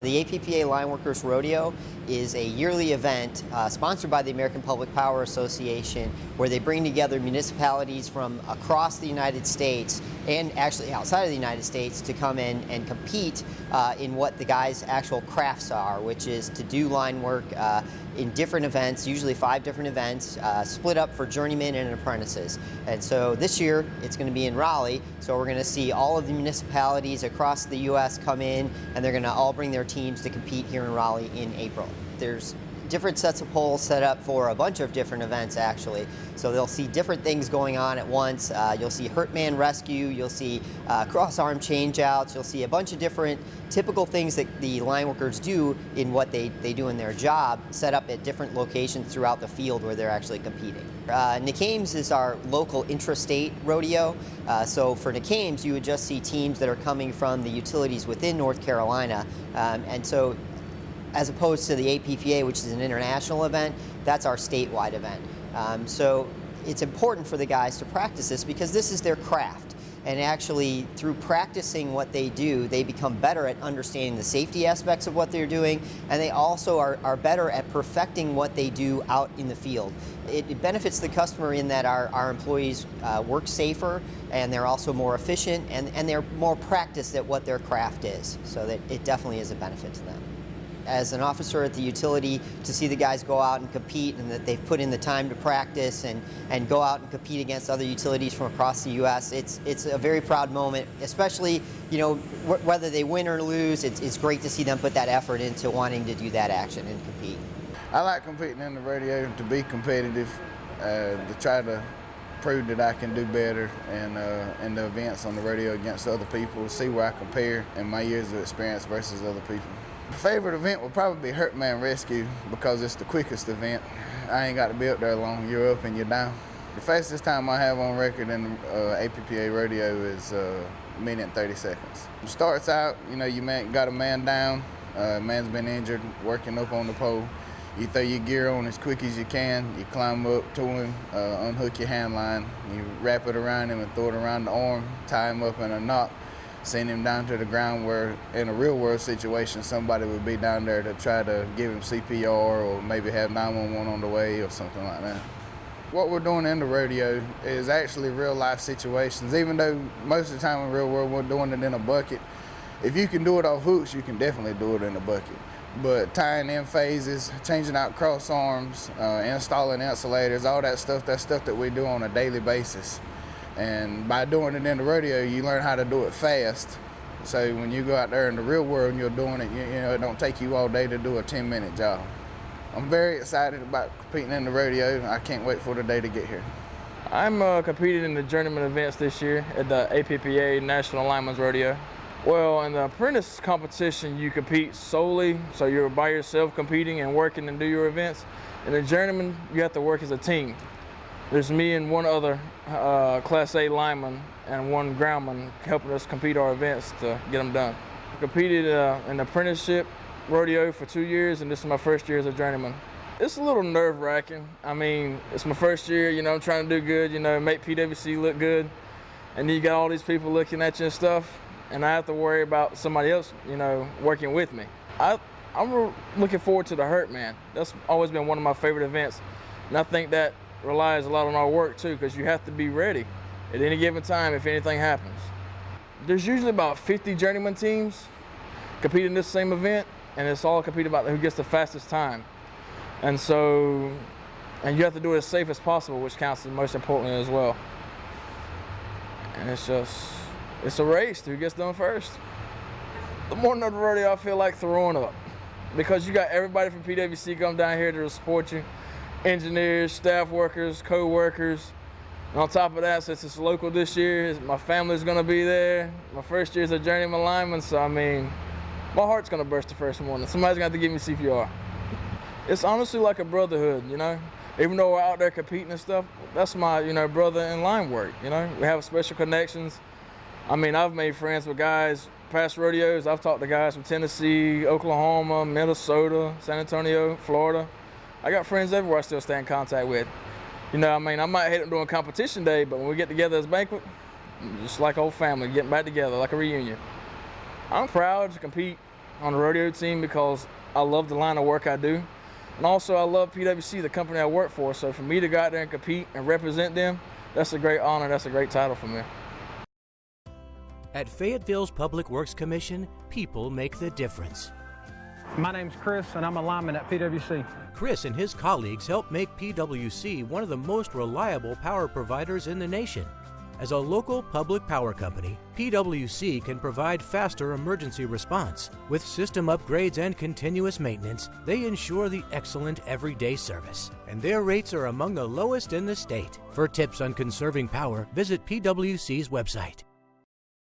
The APPA Lineworkers Rodeo is a yearly event sponsored by the American Public Power Association where they bring together municipalities from across the United States and actually outside of the United States to come in and compete in what the guys' actual crafts are, which is to do line work in different events, usually 5 different events, split up for journeymen and apprentices. And so this year it's going to be in Raleigh, so we're going to see all of the municipalities across the U.S. come in, and they're going to all bring their teams to compete here in Raleigh in April. There's different sets of poles set up for a bunch of different events actually. So they'll see different things going on at once. You'll see hurt man rescue, you'll see cross-arm change-outs, you'll see a bunch of different typical things that the line workers do in what they do in their job, set up at different locations throughout the field where they're actually competing. NCAIMS is our local intrastate rodeo. So for NCAIMS you would just see teams that are coming from the utilities within North Carolina. And so as opposed to the APPA, which is an international event, that's our statewide event. So it's important for the guys to practice this because this is their craft. And actually, through practicing what they do, they become better at understanding the safety aspects of what they're doing, and they also are better at perfecting what they do out in the field. It benefits the customer in that our employees work safer, and they're also more efficient, and they're more practiced at what their craft is. So that it definitely is a benefit to them. As an officer at the utility, to see the guys go out and compete and that they've put in the time to practice and go out and compete against other utilities from across the U.S., it's a very proud moment, especially, you know, whether they win or lose, it's great to see them put that effort into wanting to do that action and compete. I like competing in the rodeo to be competitive, to try to prove that I can do better in the events on the rodeo against other people, see where I compare in my years of experience versus other people. My favorite event would probably be Hurt Man Rescue because it's the quickest event. I ain't got to be up there long. You're up and you're down. The fastest time I have on record in APPA Rodeo is a minute and 30 seconds. It starts out, you know, you got a man down, man's been injured, working up on the pole. You throw your gear on as quick as you can, you climb up to him, unhook your hand line, you wrap it around him and throw it around the arm, tie him up in a knot, send him down to the ground where in a real world situation somebody would be down there to try to give him CPR or maybe have 911 on the way or something like that. What we're doing in the rodeo is actually real life situations. Even though most of the time in real world we're doing it in a bucket, if you can do it off hooks, you can definitely do it in a bucket. But tying in phases, changing out cross arms, installing insulators, all that stuff, that's stuff that we do on a daily basis. And by doing it in the rodeo, you learn how to do it fast. So when you go out there in the real world and you're doing it, you know, it don't take you all day to do a 10-minute job. I'm very excited about competing in the rodeo. I can't wait for the day to get here. I'm competing in the journeyman events this year at the APPA National Lineman's Rodeo. Well, in the apprentice competition, you compete solely, so you're by yourself competing and working and do your events. In the journeyman, you have to work as a team. There's me and one other Class A lineman and one groundman helping us compete our events to get them done. I competed in the apprenticeship rodeo for 2 years, and this is my first year as a journeyman. It's a little nerve-wracking. I mean, it's my first year, you know, I'm trying to do good, you know, make PWC look good, and then you got all these people looking at you and stuff, and I have to worry about somebody else, you know, working with me. I'm looking forward to the Hurt Man. That's always been one of my favorite events, and I think that relies a lot on our work too, because you have to be ready at any given time if anything happens. There's usually about 50 journeyman teams competing in this same event, and it's all competed about who gets the fastest time. And you have to do it as safe as possible, which counts as most importantly as well. And it's a race to who gets done first. The morning of the rodeo, I feel like throwing up because you got everybody from PWC come down here to support you. Engineers, staff workers, co-workers. And on top of that, since it's local this year, my family's gonna be there. My first year as a journeyman lineman, so I mean, my heart's gonna burst the first morning. Somebody's gonna have to give me CPR. It's honestly like a brotherhood, you know? Even though we're out there competing and stuff, that's my, you know, brother in line work, you know? We have special connections. I mean, I've made friends with guys past rodeos. I've talked to guys from Tennessee, Oklahoma, Minnesota, San Antonio, Florida. I got friends everywhere I still stay in contact with. You know, I mean, I might hate them during competition day, but when we get together as a banquet, just like old family, getting back together like a reunion. I'm proud to compete on the rodeo team because I love the line of work I do. And also I love PWC, the company I work for. So for me to go out there and compete and represent them, that's a great honor, that's a great title for me. At Fayetteville's Public Works Commission, people make the difference. My name's Chris, and I'm a lineman at PWC. Chris and his colleagues help make PWC one of the most reliable power providers in the nation. As a local public power company, PWC can provide faster emergency response. With system upgrades and continuous maintenance, they ensure the excellent everyday service. And their rates are among the lowest in the state. For tips on conserving power, visit PWC's website.